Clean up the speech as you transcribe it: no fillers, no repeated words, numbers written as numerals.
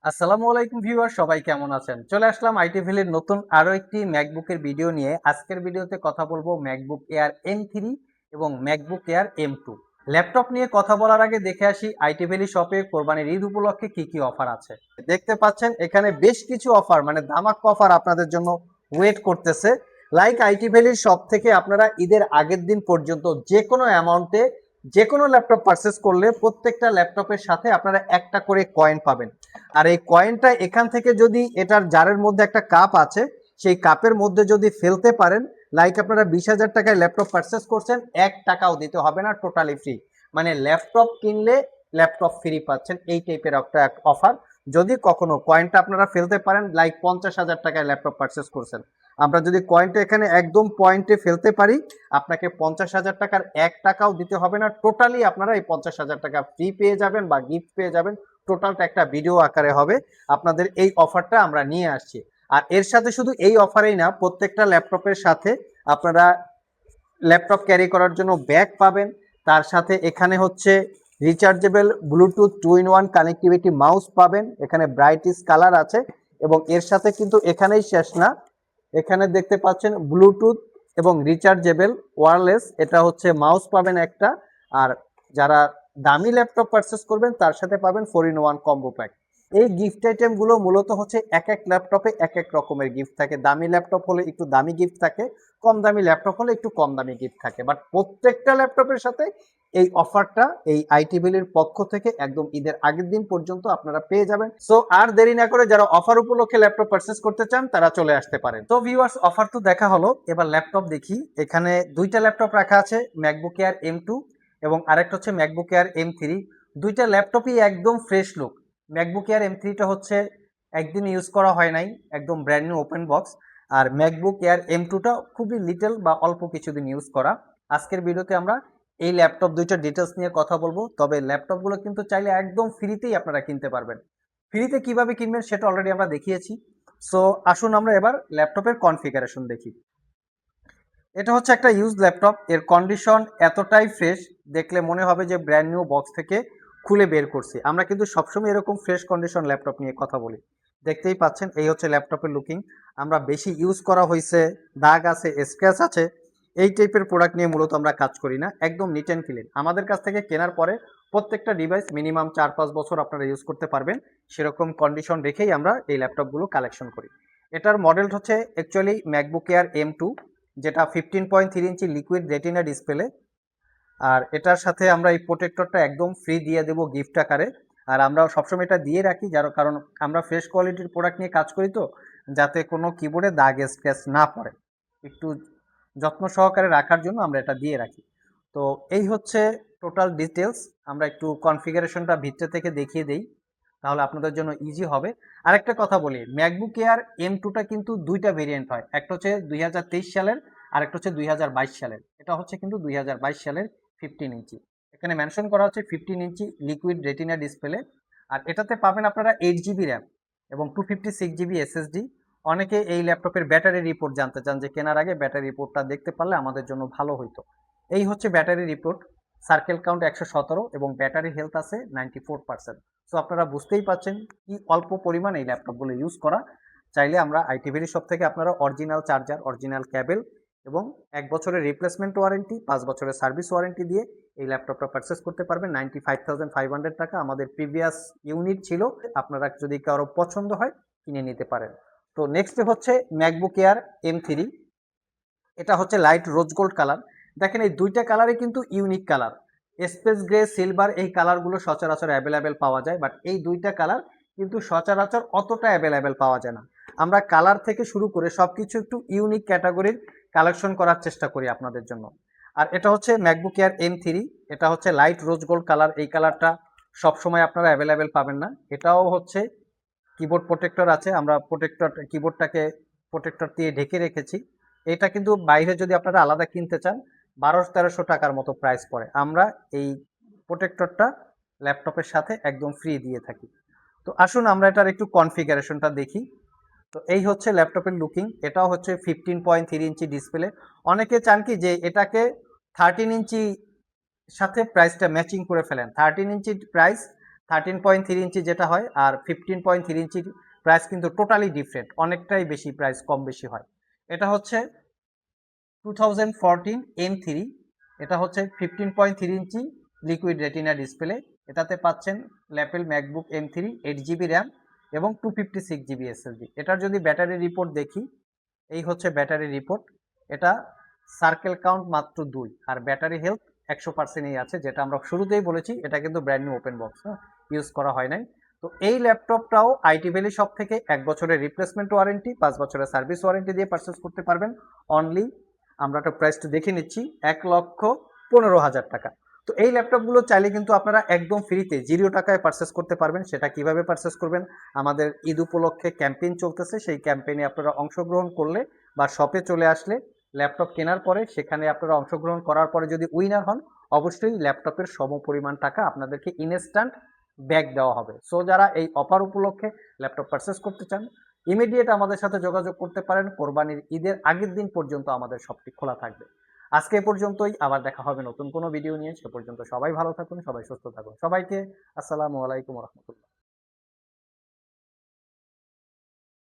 আসসালামু আলাইকুম ভিউয়ার, সবাই কেমন আছেন? চলে আসলাম আইটি ভ্যালির নতুন আরো একটি ম্যাকবুকের ভিডিও নিয়ে। আজকের ভিডিওতে কথা বলবো ম্যাকবুক এয়ার M3 এবং ম্যাকবুক এয়ার M2 ল্যাপটপ নিয়ে। কথা বলার আগে দেখে আসি আইটি ভ্যালি শপে কোরবানির ঈদ উপলক্ষে কি কি অফার আছে। দেখতে পাচ্ছেন এখানে বেশ কিছু অফার, মানে ধামাকা অফার আপনাদের জন্য ওয়েট করতেছে। লাইক আইটি ভ্যালির শপ থেকে আপনারা ঈদের আগের দিন পর্যন্ত যে কোনো অ্যামাউন্টে যে কোনো ল্যাপটপ পারচেস করলে প্রত্যেকটা ল্যাপটপের সাথে আপনারা একটা করে কয়েন পাবেন। আর এই কয়েনটা এখান থেকে যদি এটার জারের মধ্যে একটা কাপ আছে, সেই কাপের মধ্যে যদি ফেলতে পারেন, লাইক আপনারা 20,000 টাকায় ল্যাপটপ পারচেস করছেন, 1 টাকাও দিতে হবে না, টোটালি ফ্রি। মানে ল্যাপটপ কিনলে ল্যাপটপ ফ্রি পাচ্ছেন, এই টাইপের একটা অফার। যদি কখনো কয়েনটা আপনারা ফেলতে পারেন, লাইক 50,000 টাকায় ল্যাপটপ পারচেস করছেন, আমরা যদি কয়েনটা এখানে একদম পয়েন্টে ফেলতে পারি, আপনাকে 50,000 টাকার 1 টাকাও দিতে হবে না, টোটালি আপনারা এই 50,000 টাকা ফ্রি পেয়ে যাবেন বা গিফট পেয়ে যাবেন। টোটালটা একটা ভিডিও আকারে হবে। আপনাদের এই অফারটা আমরা নিয়ে আসছি। আর এর সাথে শুধু এই অফারেই না, প্রত্যেকটা ল্যাপটপের সাথে আপনারা ল্যাপটপ ক্যারি করার জন্য ব্যাগ পাবেন। তার সাথে এখানে হচ্ছে rechargeable Bluetooth 2-in-1 connectivity mouse পাবেন। এখানে ব্রাইটিস কালার আছে এবং এর সাথে কিন্তু এখানেই শেষ না, এখানে দেখতে পাচ্ছেন ব্লুটুথ এবং রিচার্জেবল ওয়্যারলেস, এটা হচ্ছে মাউস পাবেন একটা। আর যারা দামি ল্যাপটপ পারচেস করবেন তার সাথে পাবেন 4-in-1 কম্বো প্যাক। এই গিফট আইটেমগুলো মূলত হচ্ছে এক এক ল্যাপটপে এক এক রকমের গিফট থাকে। দামি ল্যাপটপ হলে একটু দামি গিফট থাকে, কম দামি ল্যাপটপ হলে একটু কম দামি গিফট থাকে, বাট প্রত্যেকটা ল্যাপটপের সাথে এই অফারটা এই আইটি বিলের পক্ষ থেকে একদম ঈদের আগের দিন পর্যন্ত আপনারা পেয়ে যাবেন। সো আর দেরি না করে যারা অফার উপলক্ষে ল্যাপটপ পারচেস করতে চান তারা চলে আসতে পারেন। তো ভিউয়ার্স, অফার তো দেখা হলো, এবার ল্যাপটপ দেখি। এখানে দুইটা ল্যাপটপ রাখা আছে, ম্যাকবুক এয়ার M2 এবং আরেকটা হচ্ছে ম্যাকবুক এয়ার M3। দুইটা ল্যাপটপই একদম ফ্রেশ লুক। ম্যাকবুক এয়ার M3টা হচ্ছে একদিন ইউজ করা হয় নাই, একদম ব্র্যান্ড নিউ ওপেন বক্স। আর ম্যাকবুক এয়ার M2টা খুবই লিটল বা অল্প কিছুদিন ইউজ করা। আজকের ভিডিওতে আমরা এই ল্যাপটপ দুইটা ডিটেলস নিয়ে কথা বলবো। তবে ল্যাপটপগুলো কিন্তু চাইলে একদম ফ্রিতেই আপনারা কিনতে পারবেন। ফ্রিতে কিভাবে কিনবেন সেটা অলরেডি আমরা দেখিয়েছি। সো আসুন আমরা এবার ল্যাপটপের কনফিগারেশন দেখি। এটা হচ্ছে একটা ইউজ ল্যাপটপ, এর কন্ডিশন এতটাই ফ্রেশ, দেখলে মনে হবে যে ব্র্যান্ড নিউ বক্স থেকে খুলে বের করছি। আমরা কিন্তু সবসময় এরকম ফ্রেশ কন্ডিশন ল্যাপটপ নিয়ে কথা বলি। দেখতেই পাচ্ছেন এই হচ্ছে ল্যাপটপের লুকিং। আমরা বেশি ইউজ করা হয়েছে, দাগ আছে, স্ক্র্যাচ আছে, এই টাইপের প্রোডাক্ট নিয়ে মূলত আমরা কাজ করি না। একদম নিট অ্যান্ড ক্লিন। আমাদের কাছ থেকে কেনার পরে প্রত্যেকটা ডিভাইস মিনিমাম 4-5 বছর আপনারা ইউজ করতে পারবেন, সেরকম কন্ডিশন রেখেই আমরা এই ল্যাপটপগুলো কালেকশন করি। এটার মডেল হচ্ছে অ্যাকচুয়ালি ম্যাকবুক এয়ার M2, যেটা 15.3 ইঞ্চি লিকুইড রেটিনা ডিসপ্লে। আর এটার সাথে আমরা এই প্রোটেক্টরটা একদম ফ্রি দিয়ে দেবো গিফট আকারে। আর আমরা সবসময় এটা দিয়ে রাখি, যার কারণ আমরা ফ্রেশ কোয়ালিটির প্রোডাক্ট নিয়ে কাজ করি, তো যাতে কোনো কিবোর্ডে দাগ স্ক্র্যাচ না পড়ে, একটু যত্ন সহকারে রাখার জন্য আমরা এটা দিয়ে রাখি। তো এই হচ্ছে টোটাল ডিটেলস। আমরা একটু কনফিগারেশনটা ভিতরে থেকে দেখিয়ে দেই, তাহলে আপনাদের জন্য ইজি হবে। আরেকটা কথা বলি, ম্যাকবুক এয়ার M2টা কিন্তু দুইটা ভেরিয়েন্ট হয়, একটা হচ্ছে 2023 সালের, আরেকটা হচ্ছে 2022 সালের। এটা হচ্ছে কিন্তু 2022 সালের 15 ইঞ্চি। এখানে মেনশন করা হচ্ছে 15 ইঞ্চি লিকুইড রেটিনা ডিসপ্লে। আর এটাতে পাবেন আপনারা 8 জিবি র্যাম এবং 256 জিবি SSD। অনেকে এই ল্যাপটপের ব্যাটারি রিপোর্ট জানতে চান, যে কেনার আগে ব্যাটারি রিপোর্টটা দেখতে পারলে আমাদের জন্য ভালো হইতো। এই হচ্ছে ব্যাটারি রিপোর্ট, সার্কেল কাউন্ট 117 এবং ব্যাটারি হেলথ আছে 94%। সো আপনারা বুঝতেই পাচ্ছেন কি অল্প পরিমাণ এই ল্যাপটপগুলো ইউজ করা। চাইলে আমরা আইটি ভেরি শপ থেকে আপনারা অরিজিনাল চার্জার, অরিজিনাল ক্যাবেল এবং 1 বছরের রিপ্লেসমেন্ট ওয়ারেন্টি, 5 বছরের সার্ভিস ওয়ারেন্টি দিয়ে এই ল্যাপটপটা পারচেস করতে পারবেন। 95,500 টাকা আমাদের প্রিভিয়াস ইউনিট ছিল। আপনারা যদি কারো পছন্দ হয় কিনে নিতে পারেন। তো নেক্সট হচ্ছে ম্যাকবুক এয়ার M3। এটা হচ্ছে লাইট রোজ গোল্ড কালার। দেখেন এই দুইটা কালারই কিন্তু unique colour. Space grey, silver, এই কালারগুলো সচরাচর অ্যাভেলেবেল পাওয়া যায়, বাট এই দুইটা কালার কিন্তু সচরাচর অতটা অ্যাভেলেবেল পাওয়া যায় না। আমরা কালার থেকে শুরু করে সবকিছু একটু ইউনিক ক্যাটাগরির কালেকশন করার চেষ্টা করি আপনাদের জন্য। আর এটা হচ্ছে ম্যাকবুক এয়ার M3, এটা হচ্ছে লাইট রোজ গোল্ড কালার। এই কালারটা সবসময় আপনারা অ্যাভেলেবেল পাবেন না। এটাও হচ্ছে কিবোর্ড প্রোটেক্টর আছে, আমরা প্রোটেক্টর কিবোর্ডটাকে প্রোটেক্টর দিয়ে ঢেকে রেখেছি। এটা কিন্তু বাইরে যদি আপনারা আলাদা কিনতে চান 1200-1300 টাকার মতো প্রাইস পড়ে। আমরা এই প্রোটেক্টরটা ল্যাপটপের সাথে একদম ফ্রি দিয়ে থাকি। তো আসুন আমরা এটার একটু কনফিগারেশনটা দেখি। তো এই হচ্ছে ল্যাপটপের লুকিং। এটাও হচ্ছে 15.3 ইঞ্চি ডিসপ্লে। অনেকে চান কি যে এটাকে 13 ইঞ্চি সাথে প্রাইসটা ম্যাচিং করে ফেলেন। 13 ইঞ্চির প্রাইস 13.3 ইঞ্চি যেটা হয় আর 15.3 ইঞ্চির প্রাইস কিন্তু টোটালি ডিফারেন্ট, অনেকটাই বেশি প্রাইস কম বেশি হয়। এটা হচ্ছে 2014 M3, এটা হচ্ছে 15.3 ইঞ্চি লিকুইড রেটিনা ডিসপ্লে। এটাতে পাচ্ছেন lapel MacBook M3 8GB RAM এবং 256GB SSD। এটার যদি ব্যাটারি রিপোর্ট দেখি, এই হচ্ছে ব্যাটারি রিপোর্ট। এটা সার্কেল কাউন্ট মাত্র 2 আর ব্যাটারি হেলথ 100%ই আছে, যেটা আমরা শুরুতেই বলেছি এটা কিন্তু brand new open box, use করা হয় নাই। তো এই ল্যাপটপটাও আইটি ভ্যালি শপ থেকে 1 বছরের রিপ্লেসমেন্ট ওয়ারেন্টি, 5 বছরের সার্ভিস ওয়ারেন্টি দিয়ে পারচেস করতে পারবেন। অনলি আমরা একটা প্রাইসটা দেখে নিচ্ছি, 1,15,000 টাকা। তো এই ল্যাপটপগুলো চাইলে কিন্তু আপনারা একদম ফ্রিতে 0 টাকায় পারচেস করতে পারবেন। সেটা কিভাবে পারচেস করবেন, আমাদের ঈদ উপলক্ষে ক্যাম্পেইন চলতেছে, সেই ক্যাম্পেইনে আপনারা অংশগ্রহণ করলে বা শপে চলে আসলে ল্যাপটপ কেনার পরে সেখানে আপনারা অংশগ্রহণ করার পরে যদি উইনার হন, অবশ্যই ল্যাপটপের সমপরিমাণ টাকা আপনাদেরকে ইনস্ট্যান্ট ব্যাক দেওয়া হবে। সো যারা এই অফার উপলক্ষে ল্যাপটপ পারচেস করতে চান, ইমিডিয়েট আমাদের সাথে যোগাযোগ করতে পারেন। কোরবানির ঈদের আগের দিন পর্যন্ত আমাদের শপটি খোলা থাকবে। আজকে এ পর্যন্তই, আবার দেখা হবে নতুন কোনো ভিডিও নিয়ে। সে পর্যন্ত সবাই ভালো থাকুন, সবাই সুস্থ থাকুন। সবাইকে আসসালামু আলাইকুম রহমতুল্লাহ।